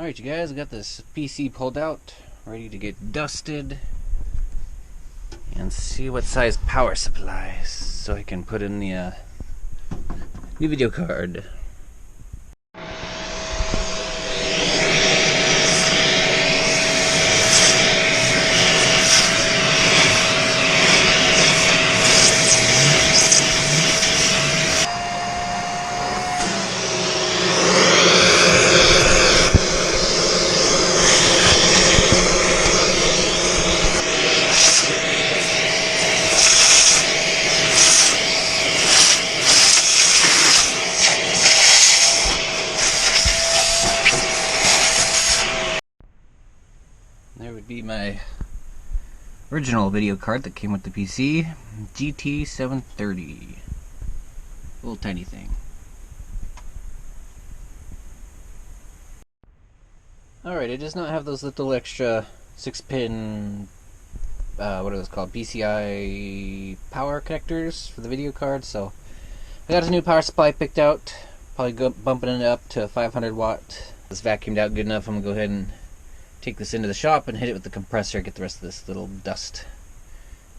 Alright you guys, I got this PC pulled out, ready to get dusted, and see what size power supplies, so I can put in the new video card. There would be my original video card that came with the PC, GT730. Little tiny thing. Alright, it does not have those little extra 6-pin, what are those called? PCI power connectors for the video card, so I got a new power supply picked out. Probably bumping it up to 500 watt. This vacuumed out good enough. I'm going to go ahead and take this into the shop and hit it with the compressor, get the rest of this little dust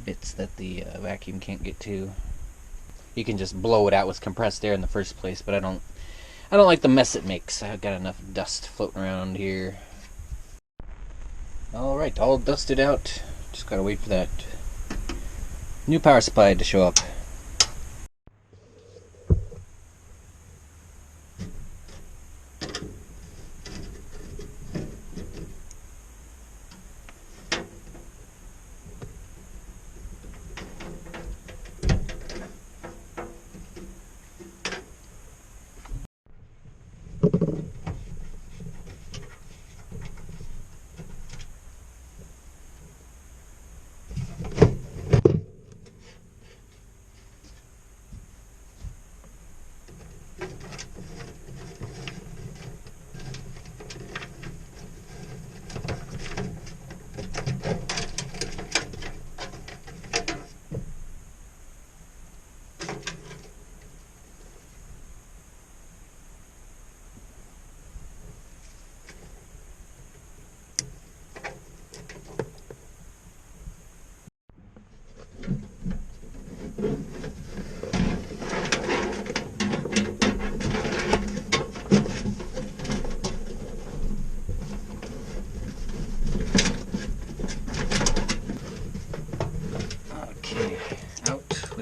bits that the vacuum can't get to. You can just blow it out with compressed air in the first place, but I don't like the mess it makes. I've got enough dust floating around here. Alright, all dusted out. Just gotta wait for that new power supply to show up.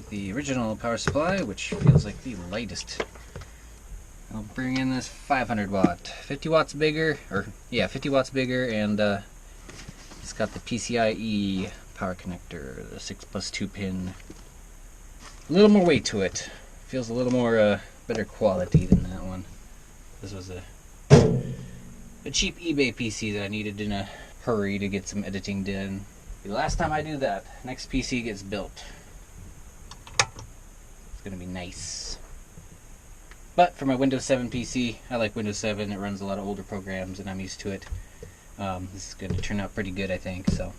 The original power supply, which feels like the lightest. I'll bring in this 500 watt, 50 watts bigger, and it's got the PCIe power connector, the 6+2 pin. A little more weight to it. Feels a little more better quality than that one. This was a cheap eBay PC that I needed in a hurry to get some editing done. The last time I do that, next PC gets built. It's going to be nice. But for my Windows 7 PC, I like Windows 7. It runs a lot of older programs and I'm used to it. This is going to turn out pretty good, I think. So.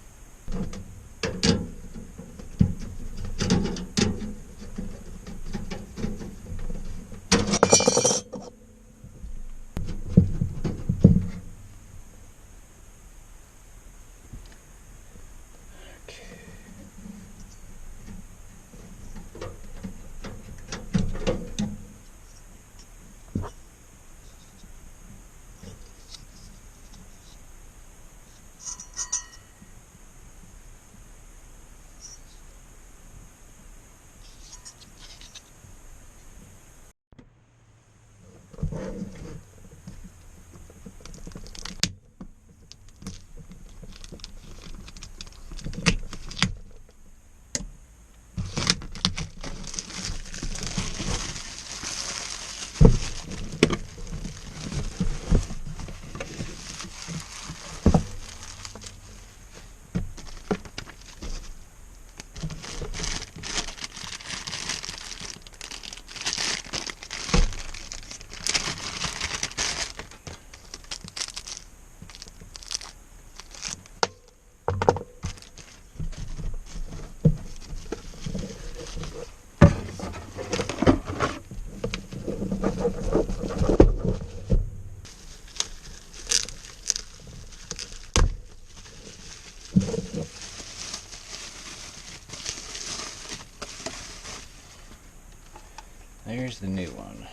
here's the new one.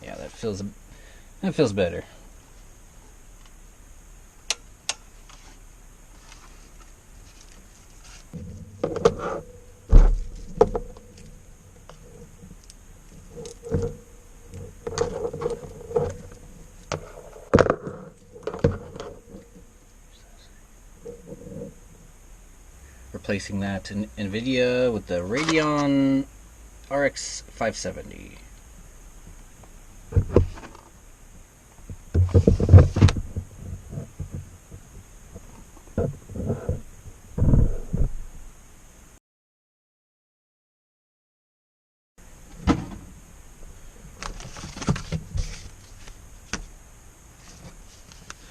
Yeah, that feels better. Replacing that in NVIDIA with the Radeon RX 570.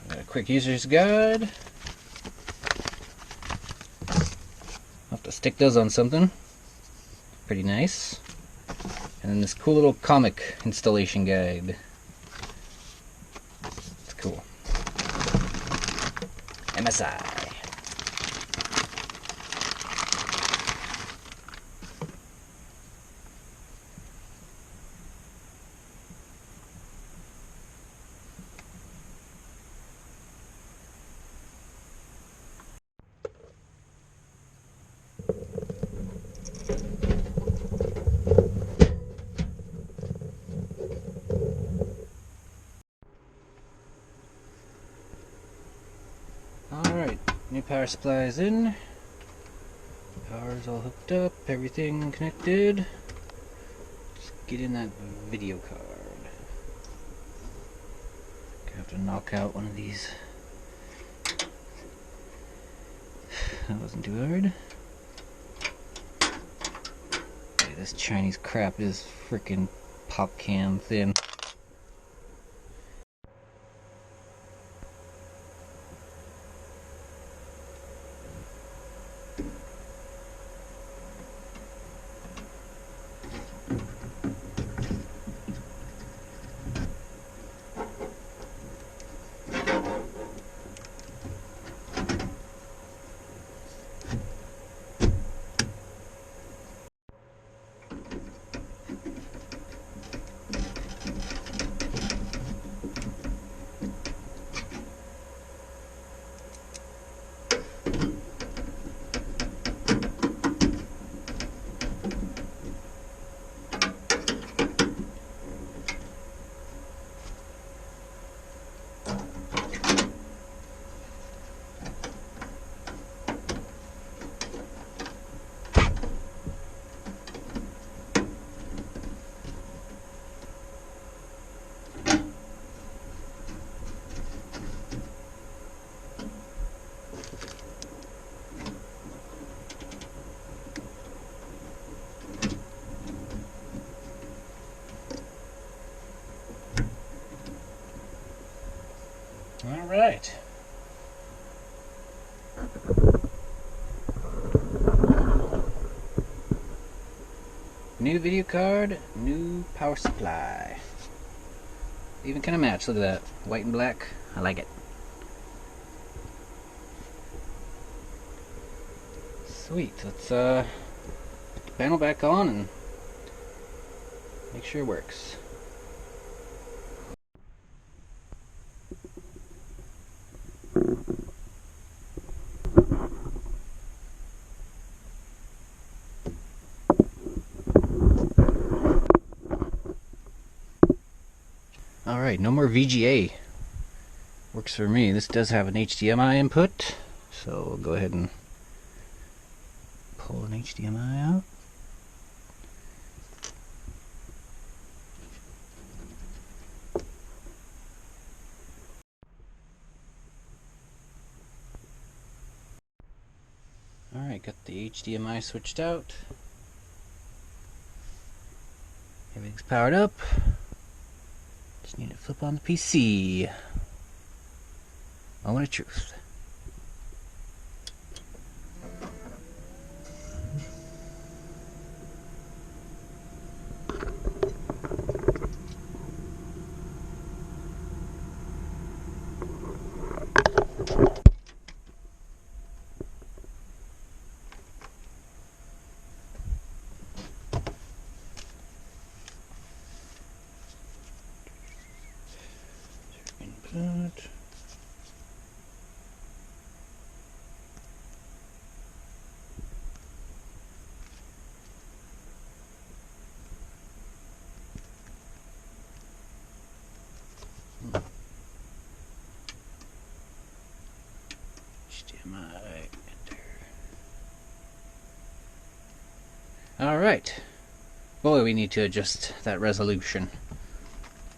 Got a quick user's guide. I'll have to stick those on something. Pretty nice. And then this cool little comic installation guide. It's cool. MSI. Alright, new power supply is in. Power's all hooked up, everything connected. Just get in that video card. Gonna have to knock out one of these. That wasn't too hard. Hey, this Chinese crap is freaking pop cam thin. Alright. New video card, new power supply. Even kind of match, look at that. White and black, I like it. Sweet, let's put the panel back on and make sure it works. Alright, no more VGA. Works for me. This does have an HDMI input, so we'll go ahead and pull an HDMI out. Alright, got the HDMI switched out. Everything's powered up. Just need to flip on the PC. Moment of truth. that. HDMI enter. Alright. Boy, we need to adjust that resolution.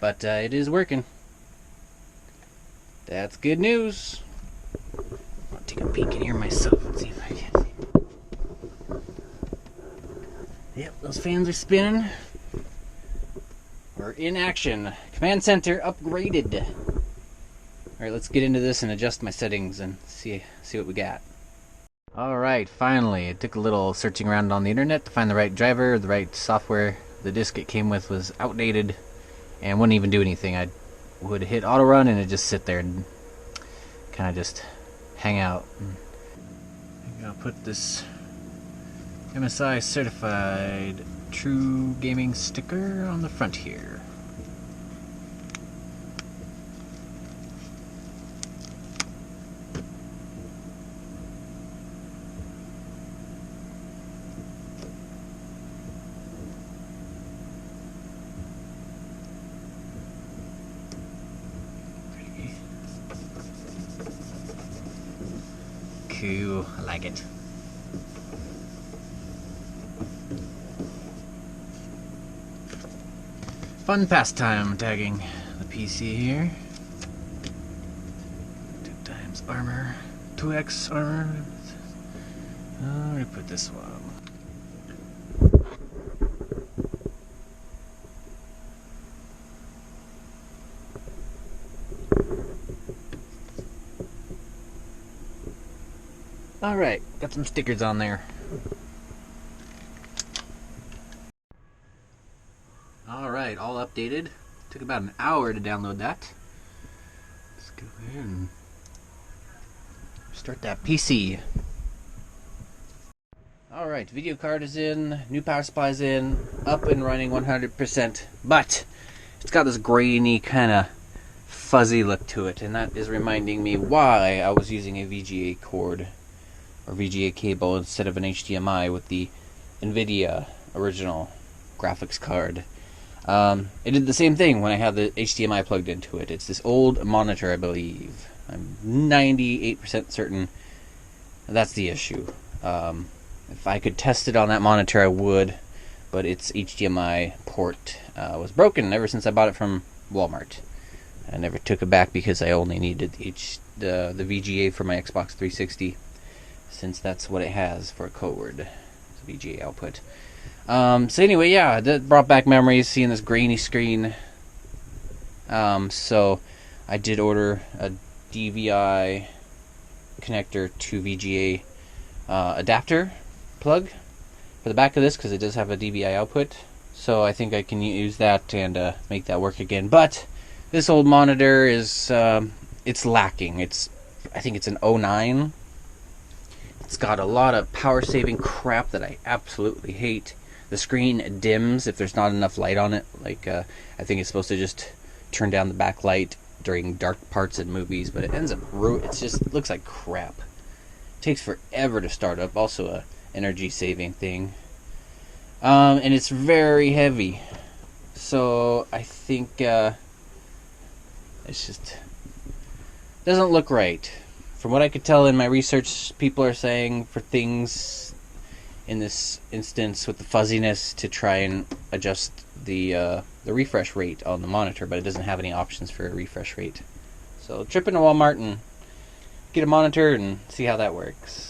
But it is working. That's good news. I'll take a peek in here myself and see if I can see. Yep, those fans are spinning. We're in action. Command center upgraded. Alright, let's get into this and adjust my settings and see what we got. Alright, finally. It took a little searching around on the internet to find the right driver, the right software. The disk it came with was outdated and wouldn't even do anything. I would hit auto run and it'd just sit there and kind of just hang out. I think I'll put this MSI certified true gaming sticker on the front here. Cool, I like it. Fun pastime tagging the PC here. 2 times armor, 2x armor. I'm gonna put this one. Alright, got some stickers on there. Alright, all updated. Took about an hour to download that. Let's go ahead and start that PC. Alright, video card is in, new power supply is in, up and running 100%, but it's got this grainy kind of fuzzy look to it, and that is reminding me why I was using a VGA cord or VGA cable instead of an HDMI with the NVIDIA original graphics card. It did the same thing when I had the HDMI plugged into it. It's this old monitor, I believe. I'm 98% certain that's the issue. If I could test it on that monitor, I would, but its HDMI port was broken ever since I bought it from Walmart. I never took it back because I only needed the VGA for my Xbox 360. Since that's what it has for a code. It's a VGA output. So anyway, yeah, that brought back memories, seeing this grainy screen. So I did order a DVI connector to VGA adapter plug for the back of this, because it does have a DVI output. So I think I can use that and make that work again. But this old monitor is it's lacking. I think it's an 09. It's got a lot of power-saving crap that I absolutely hate. The screen dims if there's not enough light on it. Like, I think it's supposed to just turn down the backlight during dark parts in movies, but it ends up it just looks like crap. It takes forever to start up. Also a energy-saving thing. And it's very heavy. So I think it's just doesn't look right. From what I could tell in my research, people are saying for things in this instance with the fuzziness to try and adjust the refresh rate on the monitor, but it doesn't have any options for a refresh rate. So trip into Walmart and get a monitor and see how that works.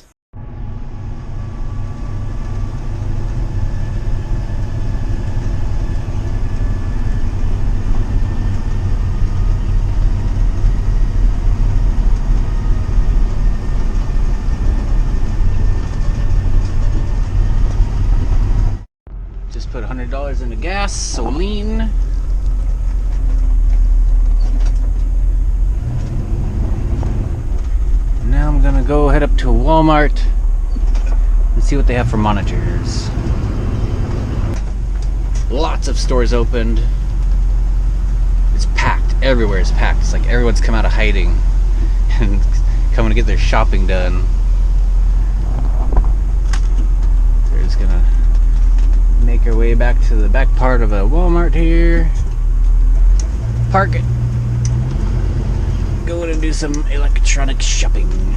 Put $100 into gas, so lean. Now I'm gonna go head up to Walmart and see what they have for monitors. Lots of stores opened. It's packed everywhere is packed. It's like everyone's come out of hiding and coming to get their shopping done. So we're just gonna make our way back to the back part of a Walmart here. Park it. Go in and do some electronic shopping.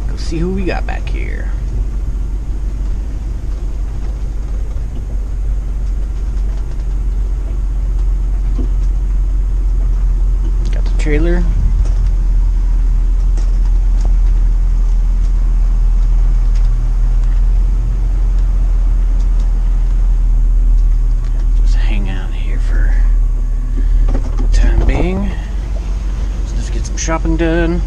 Go see who we got back here. Got the trailer. Shopping done.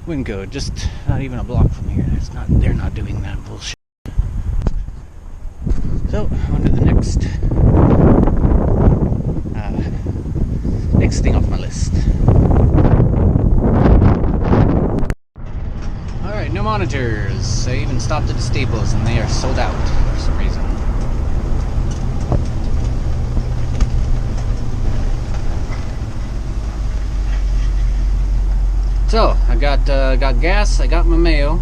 Winco, just not even a block from here. They're not doing that bullshit. So, on to the next thing off my list. Alright, no monitors. I even stopped at the Staples and they are sold out for some reason. So, I got gas, I got my mail.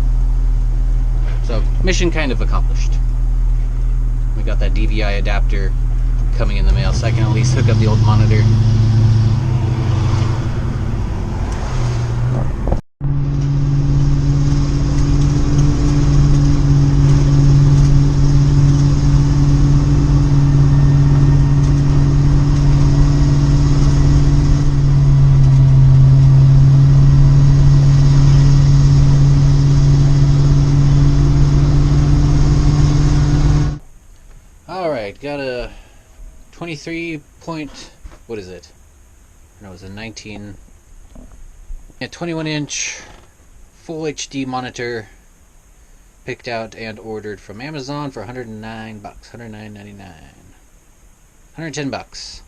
So, mission kind of accomplished. We got that DVI adapter coming in the mail, so I can at least hook up the old monitor. Got a 23 point, what is it? No, it was a 19, yeah, 21 inch full HD monitor picked out and ordered from Amazon for $109, $109.99, $110.